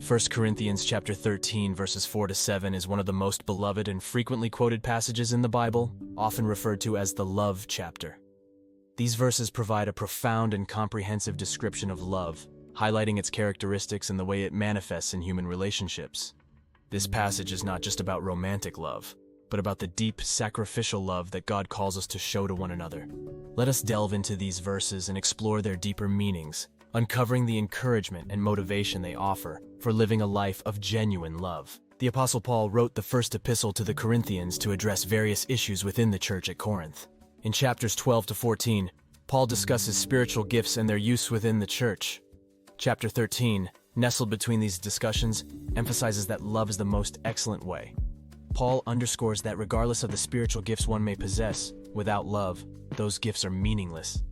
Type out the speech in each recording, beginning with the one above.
1 Corinthians chapter 13 verses 4 to 7 is one of the most beloved and frequently quoted passages in the Bible, often referred to as the love chapter. These verses provide a profound and comprehensive description of love, highlighting its characteristics and the way it manifests in human relationships. This passage is not just about romantic love, but about the deep, sacrificial love that God calls us to show to one another. Let us delve into these verses and explore their deeper meanings, uncovering the encouragement and motivation they offer for living a life of genuine love. The Apostle Paul wrote the first epistle to the Corinthians to address various issues within the church at Corinth. In chapters 12 to 14, Paul discusses spiritual gifts and their use within the church. Chapter 13, nestled between these discussions, emphasizes that love is the most excellent way. Paul underscores that regardless of the spiritual gifts one may possess, without love, those gifts are meaningless.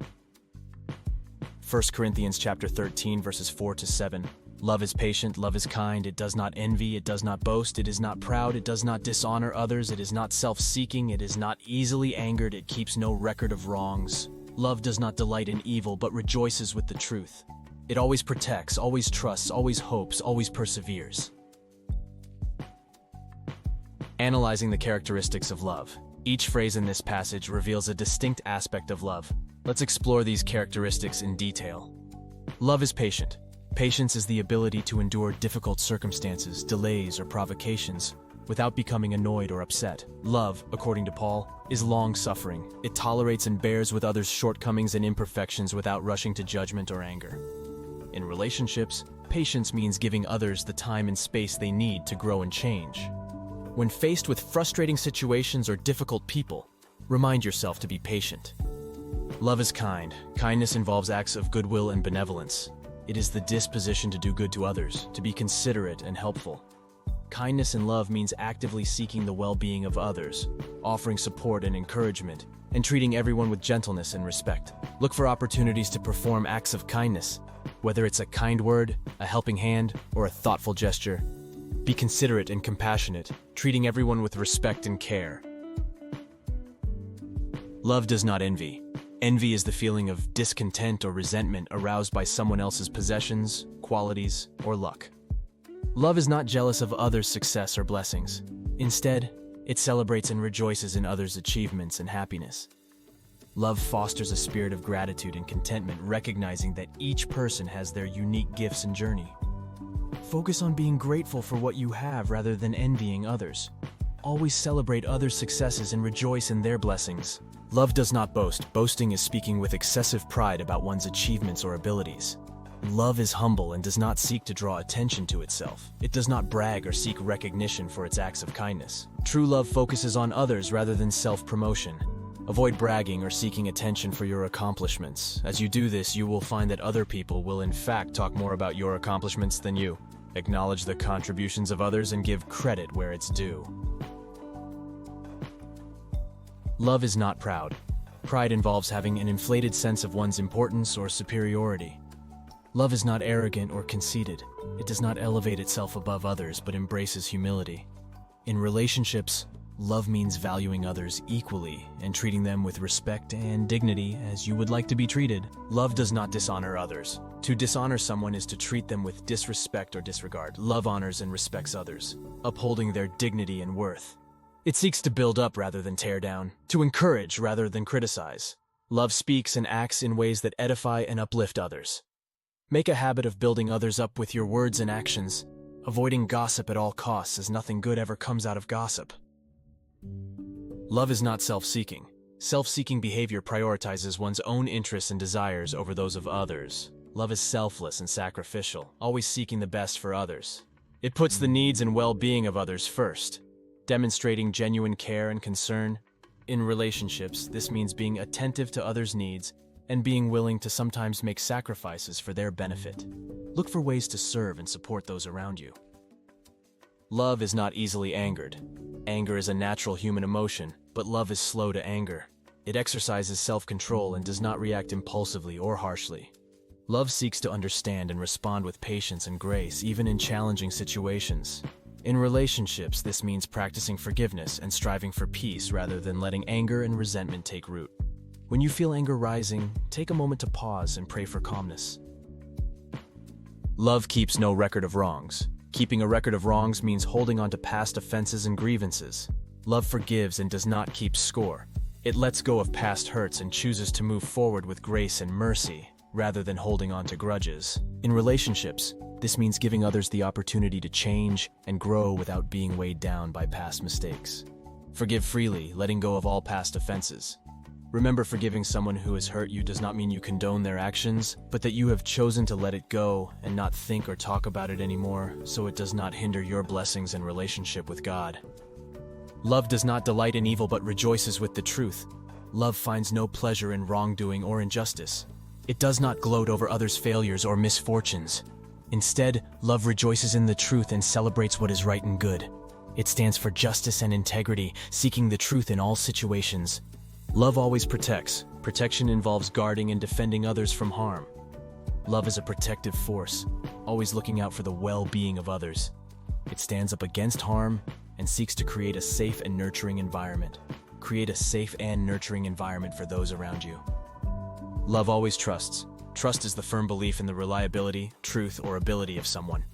1 Corinthians chapter 13 verses 4 to 7. Love is patient, love is kind, it does not envy, it does not boast, it is not proud, it does not dishonor others, it is not self-seeking, it is not easily angered, it keeps no record of wrongs. Love does not delight in evil, but rejoices with the truth. It always protects, always trusts, always hopes, always perseveres. Analyzing the characteristics of love. Each phrase in this passage reveals a distinct aspect of love. Let's explore these characteristics in detail. Love is patient. Patience is the ability to endure difficult circumstances, delays, or provocations without becoming annoyed or upset. Love, according to Paul, is long-suffering. It tolerates and bears with others' shortcomings and imperfections without rushing to judgment or anger. In relationships, patience means giving others the time and space they need to grow and change. When faced with frustrating situations or difficult people, remind yourself to be patient. Love is kind. Kindness involves acts of goodwill and benevolence. It is the disposition to do good to others, to be considerate and helpful. Kindness and love means actively seeking the well-being of others, offering support and encouragement, and treating everyone with gentleness and respect. Look for opportunities to perform acts of kindness, whether it's a kind word, a helping hand, or a thoughtful gesture. Be considerate and compassionate, treating everyone with respect and care. Love does not envy. Envy is the feeling of discontent or resentment aroused by someone else's possessions, qualities, or luck. Love is not jealous of others' success or blessings. Instead, it celebrates and rejoices in others' achievements and happiness. Love fosters a spirit of gratitude and contentment, recognizing that each person has their unique gifts and journey. Focus on being grateful for what you have rather than envying others. Always celebrate others' successes and rejoice in their blessings. Love does not boast. Boasting is speaking with excessive pride about one's achievements or abilities. Love is humble and does not seek to draw attention to itself. It does not brag or seek recognition for its acts of kindness. True love focuses on others rather than self-promotion. Avoid bragging or seeking attention for your accomplishments. As you do this, you will find that other people will in fact talk more about your accomplishments than you. Acknowledge the contributions of others and give credit where it's due. Love is not proud. Pride involves having an inflated sense of one's importance or superiority. Love is not arrogant or conceited. It does not elevate itself above others, but embraces humility. In relationships, love means valuing others equally and treating them with respect and dignity as you would like to be treated. Love does not dishonor others. To dishonor someone is to treat them with disrespect or disregard. Love honors and respects others, upholding their dignity and worth. It seeks to build up rather than tear down, to encourage rather than criticize. Love speaks and acts in ways that edify and uplift others. Make a habit of building others up with your words and actions, avoiding gossip at all costs, as nothing good ever comes out of gossip. Love is not self-seeking. Self-seeking behavior prioritizes one's own interests and desires over those of others. Love is selfless and sacrificial, always seeking the best for others. It puts the needs and well-being of others first, demonstrating genuine care and concern. In relationships, this means being attentive to others' needs and being willing to sometimes make sacrifices for their benefit. Look for ways to serve and support those around you. Love is not easily angered. Anger is a natural human emotion, but love is slow to anger. It exercises self-control and does not react impulsively or harshly. Love seeks to understand and respond with patience and grace, even in challenging situations. In relationships, this means practicing forgiveness and striving for peace rather than letting anger and resentment take root. When you feel anger rising, take a moment to pause and pray for calmness. Love keeps no record of wrongs. Keeping a record of wrongs means holding on to past offenses and grievances. Love forgives and does not keep score. It lets go of past hurts and chooses to move forward with grace and mercy, rather than holding on to grudges. In relationships, this means giving others the opportunity to change and grow without being weighed down by past mistakes. Forgive freely, letting go of all past offenses. Remember, forgiving someone who has hurt you does not mean you condone their actions, but that you have chosen to let it go and not think or talk about it anymore, so it does not hinder your blessings and relationship with God. Love does not delight in evil but rejoices with the truth. Love finds no pleasure in wrongdoing or injustice. It does not gloat over others' failures or misfortunes. Instead, love rejoices in the truth and celebrates what is right and good. It stands for justice and integrity, seeking the truth in all situations. Love always protects. Protection involves guarding and defending others from harm. Love is a protective force, always looking out for the well-being of others. It stands up against harm and seeks to create a safe and nurturing environment. Create a safe and nurturing environment for those around you. Love always trusts. Trust is the firm belief in the reliability, truth, or ability of someone.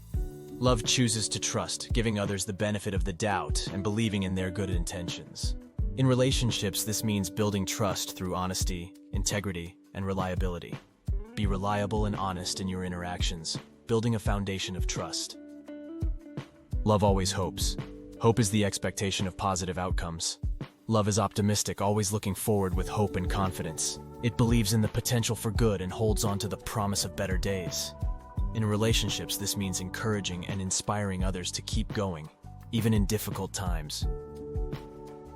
Love chooses to trust, giving others the benefit of the doubt and believing in their good intentions. In relationships, this means building trust through honesty, integrity, and reliability. Be reliable and honest in your interactions, building a foundation of trust. Love always hopes. Hope is the expectation of positive outcomes. Love is optimistic, always looking forward with hope and confidence. It believes in the potential for good and holds on to the promise of better days. In relationships, this means encouraging and inspiring others to keep going, even in difficult times.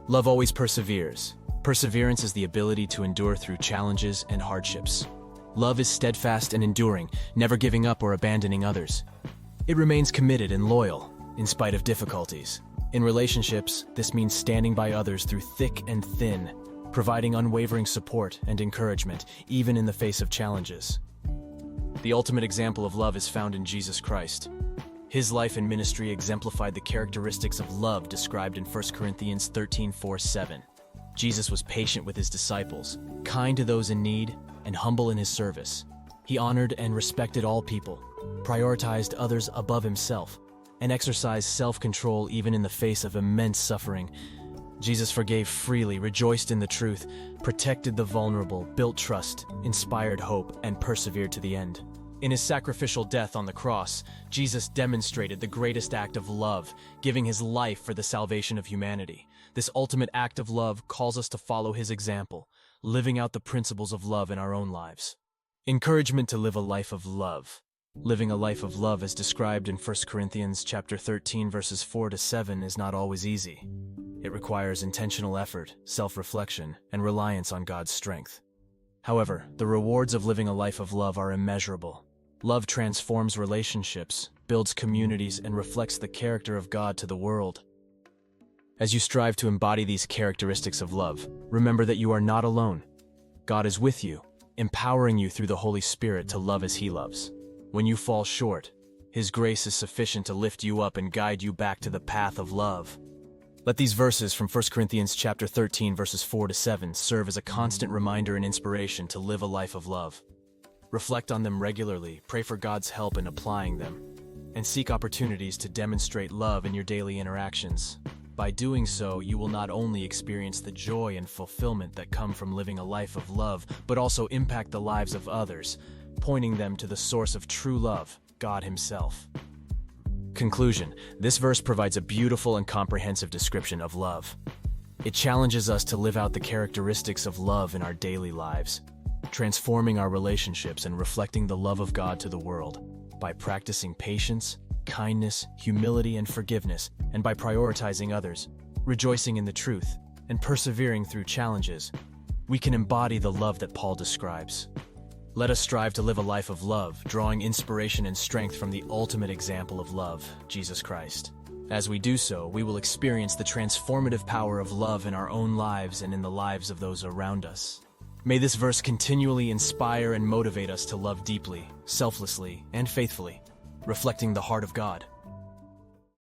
Love always perseveres. Perseverance is the ability to endure through challenges and hardships. Love is steadfast and enduring, never giving up or abandoning others. It remains committed and loyal, in spite of difficulties. In relationships, this means standing by others through thick and thin, providing unwavering support and encouragement, even in the face of challenges. The ultimate example of love is found in Jesus Christ. His life and ministry exemplified the characteristics of love described in 1 Corinthians 13:4-7. Jesus was patient with his disciples, kind to those in need, and humble in his service. He honored and respected all people, prioritized others above himself, and exercised self-control even in the face of immense suffering. Jesus forgave freely, rejoiced in the truth, protected the vulnerable, built trust, inspired hope, and persevered to the end. In his sacrificial death on the cross, Jesus demonstrated the greatest act of love, giving his life for the salvation of humanity. This ultimate act of love calls us to follow his example, living out the principles of love in our own lives. Encouragement to live a life of love. Living a life of love as described in 1 Corinthians chapter 13 verses 4-7 is not always easy. It requires intentional effort, self-reflection, and reliance on God's strength. However, the rewards of living a life of love are immeasurable. Love transforms relationships, builds communities, and reflects the character of God to the world. As you strive to embody these characteristics of love, remember that you are not alone. God is with you, empowering you through the Holy Spirit to love as He loves. When you fall short, His grace is sufficient to lift you up and guide you back to the path of love. Let these verses from 1 Corinthians chapter 13 verses 4-7 serve as a constant reminder and inspiration to live a life of love. Reflect on them regularly, pray for God's help in applying them, and seek opportunities to demonstrate love in your daily interactions. By doing so, you will not only experience the joy and fulfillment that come from living a life of love, but also impact the lives of others, pointing them to the source of true love, God Himself. Conclusion: this verse provides a beautiful and comprehensive description of love. It challenges us to live out the characteristics of love in our daily lives, transforming our relationships and reflecting the love of God to the world. By practicing patience, kindness, humility, and forgiveness, and by prioritizing others, rejoicing in the truth, and persevering through challenges, we can embody the love that Paul describes. Let us strive to live a life of love, drawing inspiration and strength from the ultimate example of love, Jesus Christ. As we do so, we will experience the transformative power of love in our own lives and in the lives of those around us. May this verse continually inspire and motivate us to love deeply, selflessly, and faithfully, reflecting the heart of God.